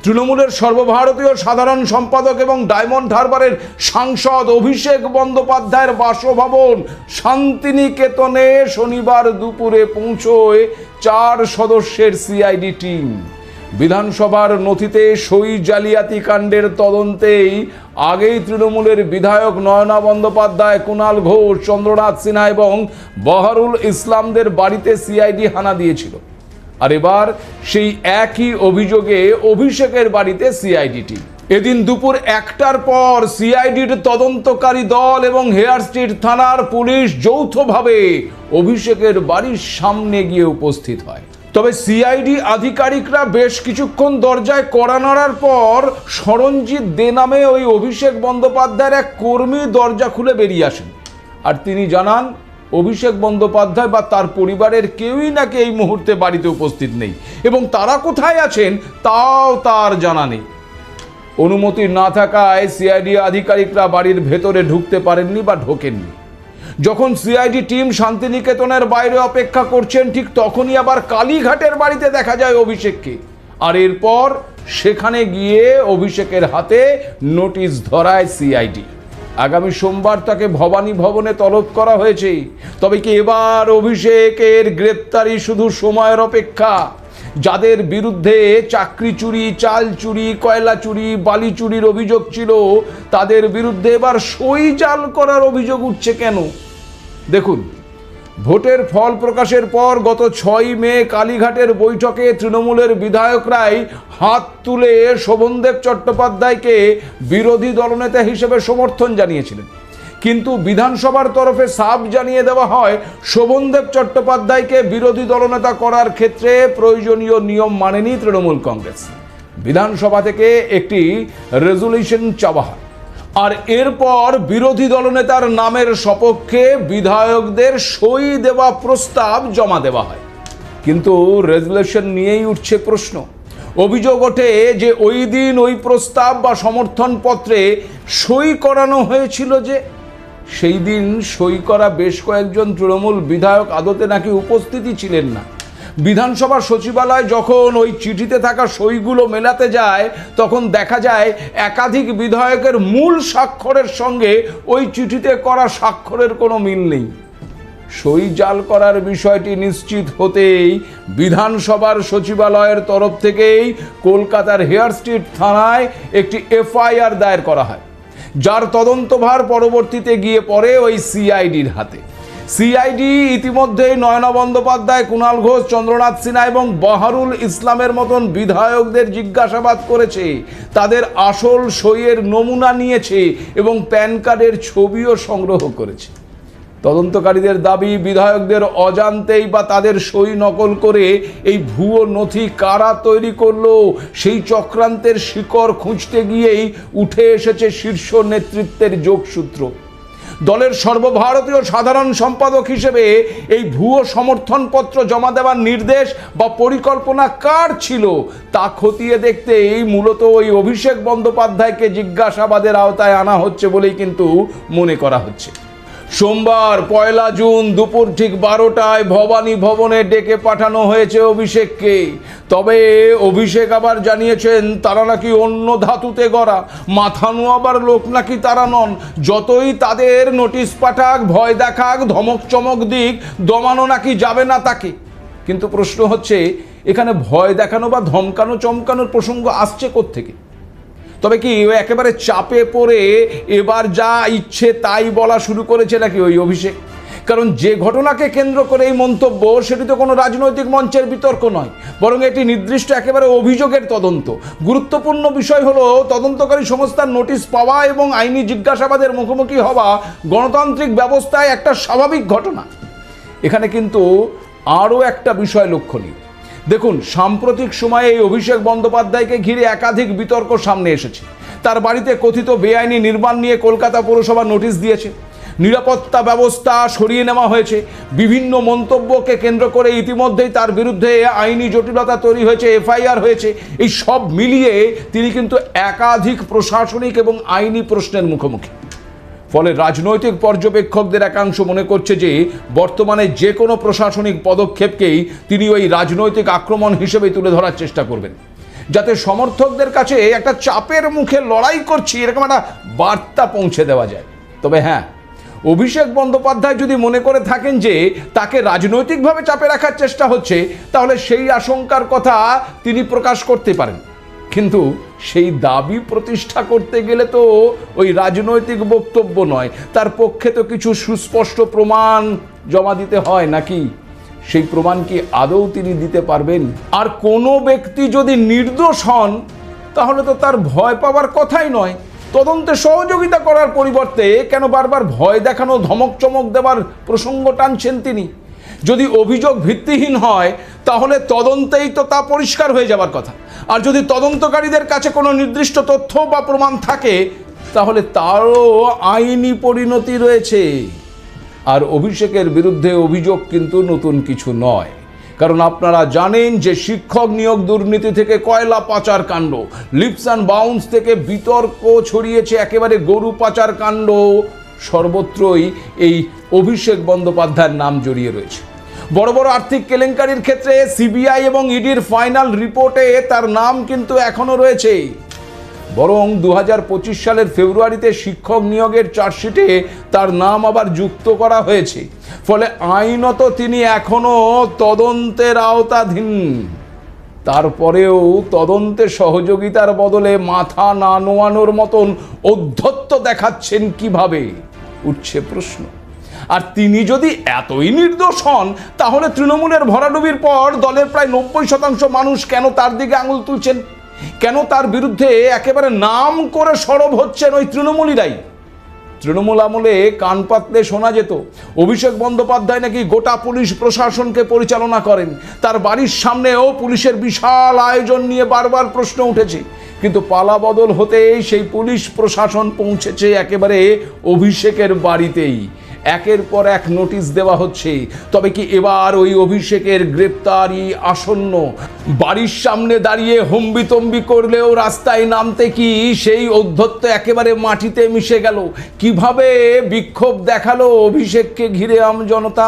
তৃণমূলের সর্বভারতীয় সাধারণ সম্পাদক এবং ডায়মন্ড হারবারের সাংসদ অভিষেক বন্দ্যোপাধ্যায়ের বাসভবন শান্তিনিকেতনে শনিবার দুপুরে পৌঁছয় 4 সদস্যের সিআইডি টিম। বিধানসভার নথিতে সই জালিয়াতি কাণ্ডের তদন্তেই আগেই তৃণমূলের বিধায়ক নয়না বন্দ্যোপাধ্যায়, কুণাল ঘোষ, চন্দ্রনাথ সিনহা এবং বহারুল ইসলামদের বাড়িতে সিআইডি হানা দিয়েছিল। আর এবার সেই একই অভিযোগে অভিষেকের বাড়িতে সিআইডি টিম। এদিন দুপুর 1টার পর সিআইডির তদন্তকারী দল এবং হেয়ার স্ট্রিট থানার পুলিশ যৌথভাবে অভিষেকের বাড়ির সামনে গিয়ে উপস্থিত হয়। তবে সিআইডি আধিকারিকরা বেশ কিছুক্ষণ দরজায় কড়া নাড়ার পর সরঞ্জিৎ দে নামে ওই অভিষেক বন্দ্যোপাধ্যায়ের এক কর্মী দরজা খুলে বেরিয়ে আসেন। আর তিনি জানান অভিষেক বন্দ্যোপাধ্যায় বা তার পরিবারের কেউই নাকি এই মুহূর্তে বাড়িতে উপস্থিত নেই এবং তারা কোথায় আছেন তাও তার জানা নেই। অনুমতি না থাকায় সিআইডি আধিকারিকরা বাড়ির ভেতরে ঢুকতে পারেননি বা ঢোকেননি। যখন সিআইডি টিম শান্তিনিকেতনের বাইরে অপেক্ষা করছেন, ঠিক তখনই আবার কালীঘাটের বাড়িতে দেখা যায় অভিষেককে। আর এরপর সেখানে গিয়ে অভিষেকের হাতে নোটিশ ধরায় সিআইডি। আগামী সোমবার তাকে ভবানী ভবনে তলব করা হয়েছে। তবে কি এবার অভিষেকের গ্রেপ্তারি শুধু সময়ের অপেক্ষা? যাদের বিরুদ্ধে চাকরি চুরি, চাল চুরি, কয়লা চুরি, বালি চুরির অভিযোগ ছিল, তাদের বিরুদ্ধে এবার সই জাল করার অভিযোগ উঠছে কেন? দেখুন, ভোটের ফল প্রকাশের পর গত 6 মে কালীঘাটের বৈঠকে তৃণমূলের বিধায়করাই হাত তুলে শোভনদেব চট্টোপাধ্যায়কে বিরোধী দলনেতা হিসেবে সমর্থন জানিয়েছিলেন। কিন্তু বিধানসভার তরফে সাফ জানিয়ে দেওয়া হয় শোভনদেব চট্টোপাধ্যায়কে বিরোধী দলনেতা করার ক্ষেত্রে প্রয়োজনীয় নিয়ম মানেনি তৃণমূল কংগ্রেস। বিধানসভা থেকে একটি রেজুলেশন চাওয়া হয় আর এরপর বিরোধী দলনেতার নামের সপক্ষে বিধায়কদের সই দেওয়া প্রস্তাব জমা দেওয়া হয়। কিন্তু রেজুলেশন নিয়েই উঠছে প্রশ্ন। অভিযোগ ওঠে যে ওই দিন ওই প্রস্তাব বা সমর্থন পত্রে সই করানো হয়েছিল, যে সেই দিন সই করা বেশ কয়েকজন তৃণমূল বিধায়ক আদতে নাকি উপস্থিতই ছিলেন না। বিধানসভার সচিবালয় যখন ওই চিঠিতে থাকা সইগুলো মেলাতে যায়, তখন দেখা যায় একাধিক বিধায়কের মূল স্বাক্ষরের সঙ্গে ওই চিঠিতে করা স্বাক্ষরের কোনো মিল নেই। সই জাল করার বিষয়টি নিশ্চিত হতেই বিধানসভার সচিবালয়ের তরফ থেকেই কলকাতার হেয়ার স্ট্রিট থানায় একটি এফআইআর দায়ের করা হয়, যার তদন্তভার পরবর্তীতে গিয়ে পড়ে ওই সিআইডির হাতে। সিআইডি ইতিমধ্যেই নয়না বন্দ্যোপাধ্যায়, কুণাল ঘোষ, চন্দ্রনাথ সিনহা এবং বহারুল ইসলামের মতন বিধায়কদের জিজ্ঞাসাবাদ করেছে, তাদের আসল সইয়ের নমুনা নিয়েছে এবং প্যান কার্ডের ছবিও সংগ্রহ করেছে। তদন্তকারীদের দাবি, বিধায়কদের অজান্তেই বা তাদের সই নকল করে এই ভুয়ো নথি কারা তৈরি করলো, সেই চক্রান্তের শিকড় খুঁজতে গিয়েই উঠে এসেছে শীর্ষ নেতৃত্বের যোগসূত্র। দলের সর্বভারতীয় সাধারণ সম্পাদক হিসেবে এই ভুয়ো সমর্থনপত্র জমা দেওয়ার নির্দেশ বা পরিকল্পনা কার ছিল তা খতিয়ে দেখতেই মূলত ওই অভিষেক বন্দ্যোপাধ্যায়কে জিজ্ঞাসাবাদের আওতায় আনা হচ্ছে বলেই কিন্তু মনে করা হচ্ছে। সোমবার 1 জুন দুপুর ঠিক 12টায় ভবানী ভবনে ডেকে পাঠানো হয়েছে অভিষেককে। তবে অভিষেক আবার জানিয়েছেন তারা নাকি অন্য ধাতুতে গড়া, মাথা নোয়াবার লোক নাকি তারা নন। যতই তাদের নোটিশ পাঠাক, ভয় দেখাক, ধমক চমক দিক, দমানো নাকি যাবে না তাকে। কিন্তু প্রশ্ন হচ্ছে, এখানে ভয় দেখানো বা ধমকানো চমকানোর প্রসঙ্গ আসছে কোত্থেকে? তবে কি একেবারে চাপে পড়ে এবার যা ইচ্ছে তাই বলা শুরু করেছে নাকি ওই অভিষেক? কারণ যে ঘটনাকে কেন্দ্র করে এই মন্তব্য, সেটি তো কোনো রাজনৈতিক মঞ্চের বিতর্ক নয়, বরং এটি নির্দিষ্ট একেবারে অভিযোগের তদন্ত। গুরুত্বপূর্ণ বিষয় হলো তদন্তকারী সংস্থার নোটিশ পাওয়া এবং আইনি জিজ্ঞাসাবাদের মুখোমুখি হওয়া গণতান্ত্রিক ব্যবস্থায় একটা স্বাভাবিক ঘটনা। এখানে কিন্তু আরও একটা বিষয় লক্ষণীয়। দেখুন, সাম্প্রতিক সময়ে এই অভিষেক বন্দ্যোপাধ্যায়কে ঘিরে একাধিক বিতর্ক সামনে এসেছে। তার বাড়িতে কথিত বেআইনি নির্মাণ নিয়ে কলকাতা পৌরসভা নোটিশ দিয়েছে, নিরাপত্তা ব্যবস্থা সরিয়ে নেওয়া হয়েছে, বিভিন্ন মন্তব্যকে কেন্দ্র করে ইতিমধ্যেই তার বিরুদ্ধে আইনি জটিলতা তৈরি হয়েছে, এফআইআর হয়েছে। এই সব মিলিয়ে তিনি কিন্তু একাধিক প্রশাসনিক এবং আইনি প্রশ্নের মুখোমুখি। ফলে রাজনৈতিক পর্যবেক্ষকদের একাংশ মনে করছে যে বর্তমানে যে কোনো প্রশাসনিক পদক্ষেপকেই তিনি ওই রাজনৈতিক আক্রমণ হিসেবে তুলে ধরার চেষ্টা করবেন। যাতে সমর্থকদের কাছে একটা চাপের মুখে লড়াই করছি এরকম একটা বার্তা পৌঁছে দেওয়া যায়। তবে হ্যাঁ, অভিষেক বন্দ্যোপাধ্যায় যদি মনে করে থাকেন যে তাকে রাজনৈতিকভাবে চাপে রাখার চেষ্টা হচ্ছে, তাহলে সেই আশঙ্কার কথা তিনি প্রকাশ করতে পারেন। কিন্তু সেই দাবি প্রতিষ্ঠা করতে গেলে তো ওই রাজনৈতিক বক্তব্য নয়, তার পক্ষে তো কিছু সুস্পষ্ট প্রমাণ জমা দিতে হয় নাকি? সেই প্রমাণ কি আদৌ তিনি দিতে পারবেন? আর কোনো ব্যক্তি যদি নির্দোষ হন তাহলে তো তার ভয় পাওয়ার কথাই নয়। তদন্তে সহযোগিতা করার পরিবর্তে কেন বারবার ভয় দেখানো, ধমক চমক দেওয়ার প্রসঙ্গ টানছেন তিনি? যদি অভিযোগ ভিত্তিহীন হয় তাহলে তদন্তেই তো তা পরিষ্কার হয়ে যাবার কথা। আর যদি তদন্তকারীদের কাছে কোনো নির্দিষ্ট তথ্য বা প্রমাণ থাকে তাহলে তারও আইনি পরিণতি রয়েছে। আর অভিষেকের বিরুদ্ধে অভিযোগ কিন্তু নতুন কিছু নয়, কারণ আপনারা জানেন যে শিক্ষক নিয়োগ দুর্নীতি থেকে কয়লা পাচার কাণ্ড, লিপস অ্যান্ড বাউন্স থেকে বিতর্ক ছড়িয়েছে একেবারে গরু পাচার কাণ্ড, সর্বত্রই এই অভিষেক বন্দ্যোপাধ্যায়ের নাম জড়িয়ে রয়েছে। বড় বড় আর্থিক কেলেঙ্কারির ক্ষেত্রে সিবিআই এবং ইডির ফাইনাল রিপোর্টে তার নাম কিন্তু এখনো রয়েছে। বরং 2025 সালের ফেব্রুয়ারিতে শিক্ষক নিয়োগের চার্জশিটে তার নাম আবার যুক্ত করা হয়েছে। ফলে আইনত তিনি এখনো তদন্তের আওতাধীন। তারপরেও তদন্তে সহযোগিতার বদলে মাথা না নোয়ানোর মতন ঔদ্ধত্য দেখাচ্ছেন কিভাবে, উঠছে প্রশ্ন। আর তিনি যদি এতই নির্দোষ হন তাহলে তৃণমূলের ভরাডুবির পর দলের প্রায় 90% মানুষ কেন তার দিকে আঙুল তুলছেন? কেন তার বিরুদ্ধে একেবারে নাম করে সরব হচ্ছেন ওই তৃণমূলীরাই? তৃণমূল আমলে কান পাতলে শোনা যেত অভিষেক বন্দ্যোপাধ্যায় নাকি গোটা পুলিশ প্রশাসনকে পরিচালনা করেন। তার বাড়ির সামনেও পুলিশের বিশাল আয়োজন নিয়ে বারবার প্রশ্ন উঠেছে। কিন্তু পালা বদল হতেই সেই পুলিশ প্রশাসন পৌঁছেছে একেবারে অভিষেকের বাড়িতেই। একের পর এক নোটিশ দেওয়া হচ্ছে। তবে কি এবার ওই অভিষেকের গ্রেপ্তারি আসন্ন? বাড়ির সামনে দাঁড়িয়ে হম্বিতম্বি করলেও রাস্তায় নামতে কি সেই ঔদ্ধত্য একেবারে মাটিতে মিশে গেল? কিভাবে বিক্ষোভ দেখালো অভিষেককে ঘিরে আমজনতা?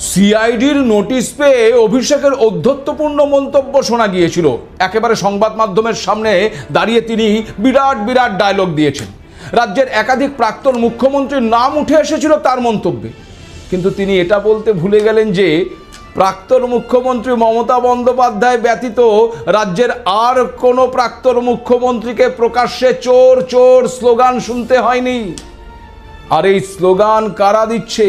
সিআইডির নোটিশ পেয়ে অভিষেকের ঔদ্ধত্যপূর্ণ মন্তব্য শোনা গিয়েছিল। একেবারে সংবাদ মাধ্যমের সামনে দাঁড়িয়ে তিনি বিরাট বিরাট ডায়লগ দিয়েছেন। রাজ্যের একাধিক প্রাক্তন মুখ্যমন্ত্রীর নাম উঠে এসেছিল তার মন্তব্যে। কিন্তু তিনি এটা বলতে ভুলে গেলেন যে প্রাক্তন মুখ্যমন্ত্রী মমতা বন্দ্যোপাধ্যায় ব্যতীত রাজ্যের আর কোনো প্রাক্তন মুখ্যমন্ত্রীকে প্রকাশ্যে চোর চোর স্লোগান শুনতে হয়নি। আর এই স্লোগান কারা দিচ্ছে?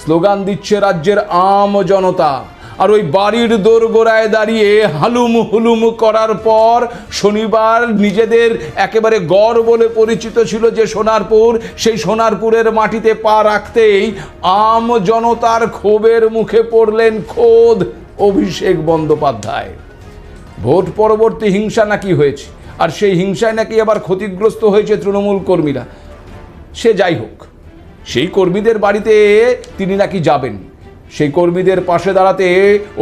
স্লোগান দিচ্ছে রাজ্যের আম জনতা। আর ওই বাড়ির দোরগোড়ায় দাঁড়িয়ে হালুম হুলুম করার পর শনিবার নিজেদের একেবারে গড় বলে পরিচিত ছিল যে সোনারপুর, সেই সোনারপুরের মাটিতে পা রাখতেই আম জনতার ক্ষোভের মুখে পড়লেন খোদ অভিষেক বন্দ্যোপাধ্যায়। ভোট পরবর্তী হিংসা নাকি হয়েছে, আর সেই হিংসায় নাকি আবার ক্ষতিগ্রস্ত হয়েছে তৃণমূল কর্মীরা। সে যাই হোক, সেই কর্মীদের বাড়িতে তিনি নাকি যাবেন। সেই কর্মীদের পাশে দাঁড়াতে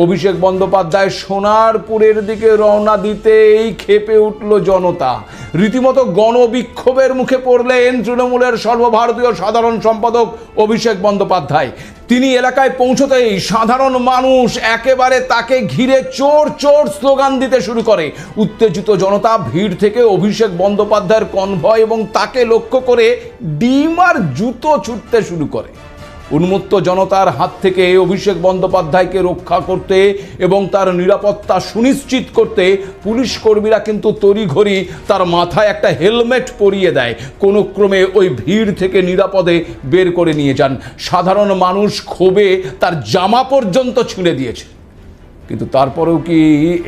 অভিষেক বন্দ্যোপাধ্যায় সোনারপুরের দিকে রওনা দিতেই ক্ষেপে উঠল জনতা। রীতিমতো গণবিক্ষোভের মুখে পড়লেন তৃণমূলের সর্বভারতীয় সাধারণ সম্পাদক অভিষেক বন্দ্যোপাধ্যায়। তিনি এলাকায় পৌঁছতেই সাধারণ মানুষ একেবারে তাকে ঘিরে চোর চোর স্লোগান দিতে শুরু করে। উত্তেজিত জনতা ভিড় থেকে অভিষেক বন্দ্যোপাধ্যায়ের কনভয় এবং তাকে লক্ষ্য করে ডিম আর জুতো ছুটতে শুরু করে। উন্মত্ত জনতার হাত থেকে অভিষেক বন্দ্যোপাধ্যায়কে রক্ষা করতে এবং তার নিরাপত্তা সুনিশ্চিত করতে পুলিশ কর্মীরা কিন্তু তড়িঘড়ি তার মাথায় একটা হেলমেট পরিয়ে দেয়। কোনো ক্রমে ওই ভিড় থেকে নিরাপদে বের করে নিয়ে যান। সাধারণ মানুষ ক্ষোভে তার জামা পর্যন্ত ছিঁড়ে দিয়েছে। কিন্তু তারপরেও কি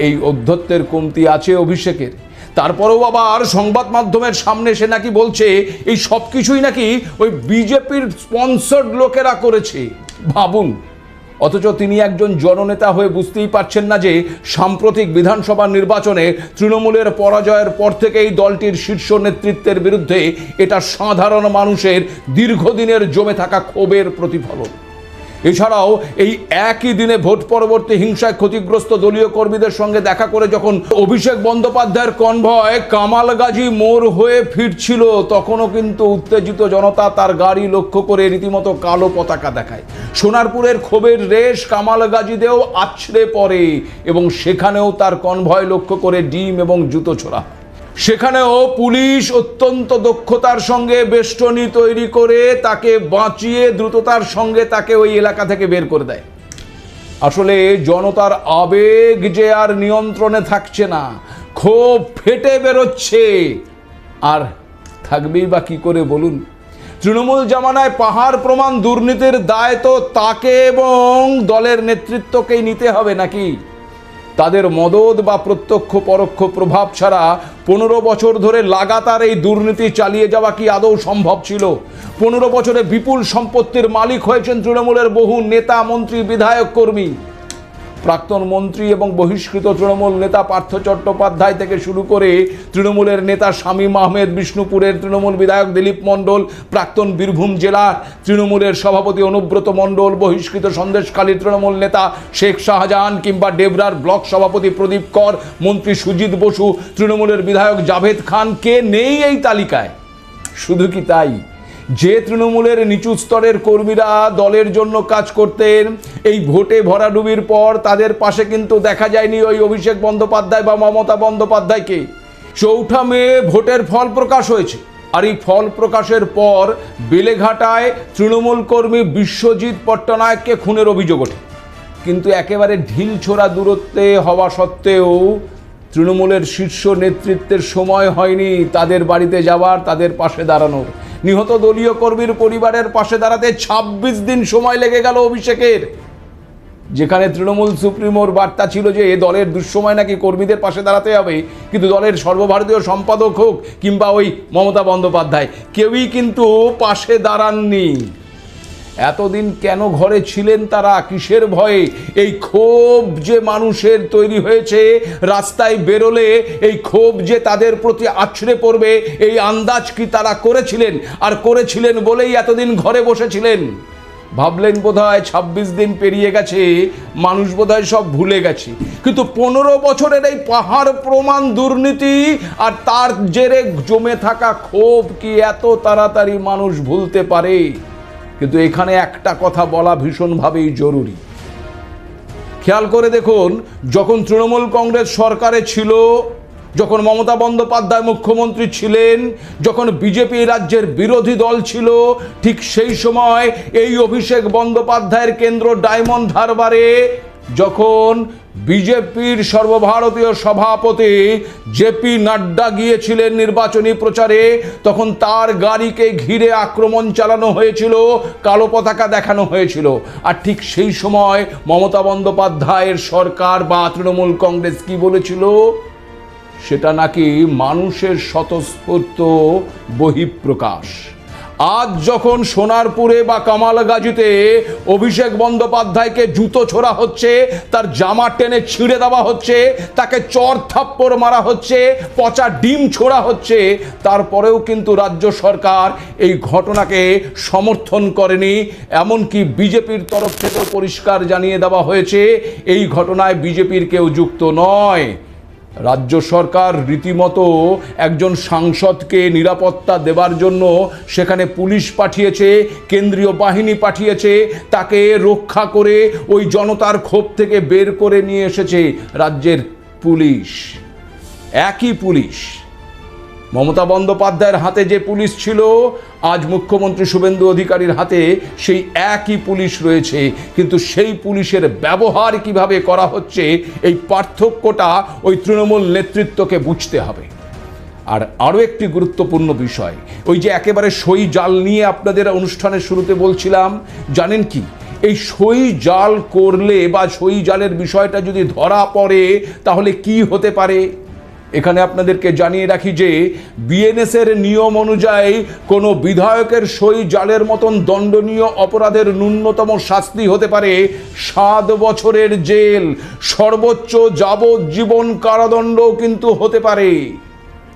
এই ঔদ্ধত্যের কমতি আছে অভিষেকের? তারপরেও আবার সংবাদ মাধ্যমের সামনে সে নাকি বলছে এই সব কিছুই নাকি ওই বিজেপির স্পন্সর্ড লোকেরা করেছে। ভাবুন, অথচ তিনি একজন জননেতা হয়ে বুঝতেই পারছেন না যে সাম্প্রতিক বিধানসভা নির্বাচনে তৃণমূলের পরাজয়ের পর থেকেই দলটির শীর্ষ নেতৃত্বের বিরুদ্ধে এটা সাধারণ মানুষের দীর্ঘদিনের জমে থাকা ক্ষোভের প্রতিফলন। এছাড়াও এই একই দিনে ভোট পরবর্তী হিংসায় ক্ষতিগ্রস্ত দলীয় কর্মীদের সঙ্গে দেখা করে যখন অভিষেক বন্দ্যোপাধ্যায়ের কনভয় কামালগাজী মোড় হয়ে ফিরছিল, তখনও কিন্তু উত্তেজিত জনতা তার গাড়ি লক্ষ্য করে রীতিমতো কালো পতাকা দেখায়। সোনারপুরের ক্ষোভের রেশ কামালগাজীতেও আছড়ে পড়ে এবং সেখানেও তার কনভয় লক্ষ্য করে ডিম এবং জুতো ছোড়া। সেখানেও পুলিশ অত্যন্ত দক্ষতার সঙ্গে বেষ্টনী তৈরি করে তাকে বাঁচিয়ে দ্রুততার সঙ্গে তাকে ওই এলাকা থেকে বের করে দেয়। আসলে জনতার আবেগ যে আর নিয়ন্ত্রণে থাকছে না, ক্ষোভ ফেটে বেরোচ্ছে, আর থাকবেই বা কি করে বলুন। তৃণমূল জামানায় পাহাড় প্রমাণ দুর্নীতির দায় তো তাকে এবং দলের নেতৃত্বকেই নিতে হবে নাকি? তাদের মদদ বা প্রত্যক্ষ পরোক্ষ প্রভাব ছাড়া 15 বছর ধরে লাগাতার এই দুর্নীতি চালিয়ে যাওয়া কি আদৌ সম্ভব ছিল? 15 বছরে বিপুল সম্পত্তির মালিক হয়েছেন তৃণমূলের বহু নেতা, মন্ত্রী, বিধায়ক, কর্মী। প্রাক্তন মন্ত্রী এবং বহিষ্কৃত তৃণমূল নেতা পার্থ চট্টোপাধ্যায় থেকে শুরু করে তৃণমূলের নেতা শামীম আহমেদ, বিষ্ণুপুরের তৃণমূল বিধায়ক দিলীপ মণ্ডল, প্রাক্তন বীরভূম জেলার তৃণমূলের সভাপতি অনুব্রত মণ্ডল, বহিষ্কৃত সন্দেশখালীর তৃণমূল নেতা শেখ শাহজাহান, কিংবা ডেবরার ব্লক সভাপতি প্রদীপ কর, মন্ত্রী সুজিত বসু, তৃণমূলের বিধায়ক জাভেদ খান, কে নেই এই তালিকায়? শুধু কি তাই, যে তৃণমূলের নিচু স্তরের কর্মীরা দলের জন্য কাজ করতেন, এই ভোটে ভরাডুবির পর তাদের পাশে কিন্তু দেখা যায়নি ওই অভিষেক বন্দ্যোপাধ্যায় বা মমতা বন্দ্যোপাধ্যায়কে। 4 মে ভোটের ফল প্রকাশ হয়েছে, আর এই ফল প্রকাশের পর বেলেঘাটায় তৃণমূল কর্মী বিশ্বজিৎ পট্টনায়ককে খুনের অভিযোগ ওঠে। কিন্তু একেবারে ঢিল ছোড়া দূরত্বে হওয়া সত্ত্বেও তৃণমূলের শীর্ষ নেতৃত্বের সময় হয়নি তাদের বাড়িতে যাওয়ার, তাদের পাশে দাঁড়ানোর। নিহত দলীয় কর্মীর পরিবারের পাশে দাঁড়াতে 26 দিন সময় লেগে গেল অভিষেকের। যেখানে তৃণমূল সুপ্রিমোর বার্তা ছিল যে দলের দুঃসময় নাকি কর্মীদের পাশে দাঁড়াতে হবে, কিন্তু দলের সর্বভারতীয় সম্পাদক হোক কিংবা ওই মমতা বন্দ্যোপাধ্যায়, কেউই কিন্তু পাশে দাঁড়াননি। এতদিন কেন ঘরে ছিলেন তারা? কিসের ভয়ে? এই ক্ষোভ যে মানুষের তৈরি হয়েছে, রাস্তায় বেরোলে এই ক্ষোভ যে তাদের প্রতি আছড়ে পড়বে, এই আন্দাজ কি তারা করেছিলেন? আর করেছিলেন বলেই এতদিন ঘরে বসেছিলেন। ভাবলেন বোধহয় 26 দিন পেরিয়ে গেছে, মানুষ বোধহয় সব ভুলে গেছে। কিন্তু 15 বছরের এই পাহাড় প্রমাণ দুর্নীতি আর তার জেরে জমে থাকা ক্ষোভ কি এত তাড়াতাড়ি মানুষ ভুলতে পারে? কিন্তু এখানে একটা কথা বলা ভীষণভাবেই জরুরি। খেয়াল করে দেখুন, যখন তৃণমূল কংগ্রেস সরকারে ছিল, যখন মমতা বন্দ্যোপাধ্যায় মুখ্যমন্ত্রী ছিলেন, যখন বিজেপি রাজ্যের বিরোধী দল ছিল, ঠিক সেই সময় এই অভিষেক বন্দ্যোপাধ্যায়ের কেন্দ্র ডায়মন্ড হারবারে যখন বিজেপির সর্বভারতীয় সভাপতি জেপি নাড্ডা গিয়েছিলেন নির্বাচনী প্রচারে, তখন তার গাড়িকে ঘিরে আক্রমণ চালানো হয়েছিল, কালো পতাকা দেখানো হয়েছিল। আর ঠিক সেই সময় মমতা বন্দ্যোপাধ্যায়ের সরকার বা তৃণমূল কংগ্রেস কি বলেছিল? সেটা নাকি মানুষের স্বতঃস্ফূর্ত বহিঃপ্রকাশ। আজ যখন সোনারপুরে বা কামালগাজীতে অভিষেক বন্দ্যোপাধ্যায়কে জুতো ছোড়া হচ্ছে, তার জামা টেনে ছিঁড়ে দেওয়া হচ্ছে, তাকে চর থাপ্পড় মারা হচ্ছে, পচা ডিম ছোড়া হচ্ছে, তারপরেও কিন্তু রাজ্য সরকার এই ঘটনাকে সমর্থন করেনি। এমনকি বিজেপির তরফ থেকেও পরিষ্কার জানিয়ে দেওয়া হয়েছে এই ঘটনায় বিজেপির কেউ যুক্ত নয়। রাজ্য সরকার রীতিমতো একজন সাংসদকে নিরাপত্তা দেবার জন্য সেখানে পুলিশ পাঠিয়েছে, কেন্দ্রীয় বাহিনী পাঠিয়েছে, তাকে রক্ষা করে ওই জনতার ক্ষোভ থেকে বের করে নিয়ে এসেছে রাজ্যের পুলিশ। একই পুলিশ, মমতা বন্দ্যোপাধ্যায়ের হাতে যে পুলিশ ছিল, আজ মুখ্যমন্ত্রী শুভেন্দু অধিকারীর হাতে সেই একই পুলিশ রয়েছে। কিন্তু সেই পুলিশের ব্যবহার কিভাবে করা হচ্ছে, এই পার্থক্যটা ওই তৃণমূল নেতৃত্বকে বুঝতে হবে। আর আরও একটি গুরুত্বপূর্ণ বিষয়, ওই যে একেবারে সই জাল নিয়ে আপনাদের অনুষ্ঠানের শুরুতে বলছিলাম, জানেন কি, এই সই জাল করলে বা সই জালের বিষয়টা যদি ধরা পড়ে তাহলে কি হতে পারে? এখানে আপনাদেরকে জানিয়ে রাখি যে বিএনএসের নিয়ম অনুযায়ী কোনো বিধায়কের সই জালের মতন দণ্ডনীয় অপরাধের ন্যূনতম শাস্তি হতে পারে 7 বছরের জেল, সর্বোচ্চ যাবজ্জীবন কারাদণ্ডও কিন্তু হতে পারে।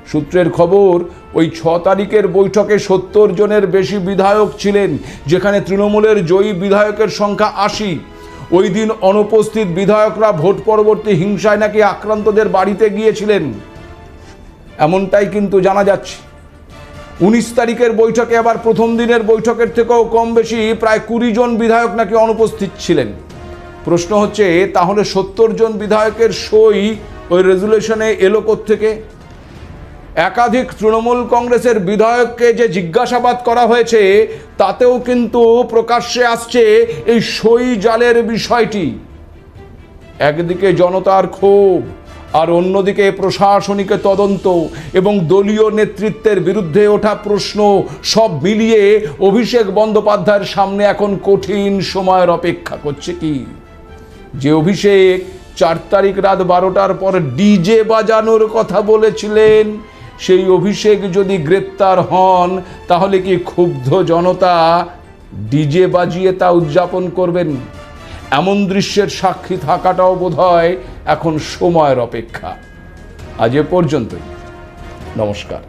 সূত্রের খবর, ওই 6 তারিখের বৈঠকে 70 জনের বেশি বিধায়ক ছিলেন, যেখানে তৃণমূলের জয়ী বিধায়কের সংখ্যা 80। ওই দিন অনুপস্থিত বিধায়করা ভোট পরবর্তী হিংসায় নাকি আক্রান্তদের বাড়িতে গিয়েছিলেন, এমনটাই কিন্তু জানা যাচ্ছে। 19 তারিখের বৈঠকে আবার প্রথম দিনের বৈঠকের থেকেও কম বেশি প্রায় 20 জন বিধায়ক নাকি অনুপস্থিত ছিলেন। প্রশ্ন হচ্ছে, তাহলে 70 জন বিধায়কের সই ওই রেজুলেশনে এলো কোত্থেকে? একাধিক তৃণমূল কংগ্রেসের বিধায়ককে যে জিজ্ঞাসাবাদ করা হয়েছে, তাতেও কিন্তু প্রকাশ্যে আসছে এই সই জালের বিষয়টি। একদিকে জনতার ক্ষোভ, আর অন্যদিকে প্রশাসনিক তদন্ত এবং দলীয় নেতৃত্বের বিরুদ্ধে ওঠা প্রশ্ন, সব মিলিয়ে অভিষেক বন্দ্যোপাধ্যায়ের সামনে এখন কঠিন সময়ের অপেক্ষা করছে। কি যে অভিষেক 4 তারিখ রাত 12টার পর ডিজে বাজানোর কথা বলেছিলেন, সেই অভিষেক যদি গ্রেপ্তার হন, তাহলে কি ক্ষুব্ধ জনতা ডিজে বাজিয়ে তা উদযাপন করবেন? এমন দৃশ্যের সাক্ষী থাকাটাও বোধহয় এখন সময়ের অপেক্ষা। আজ এ পর্যন্তই। নমস্কার।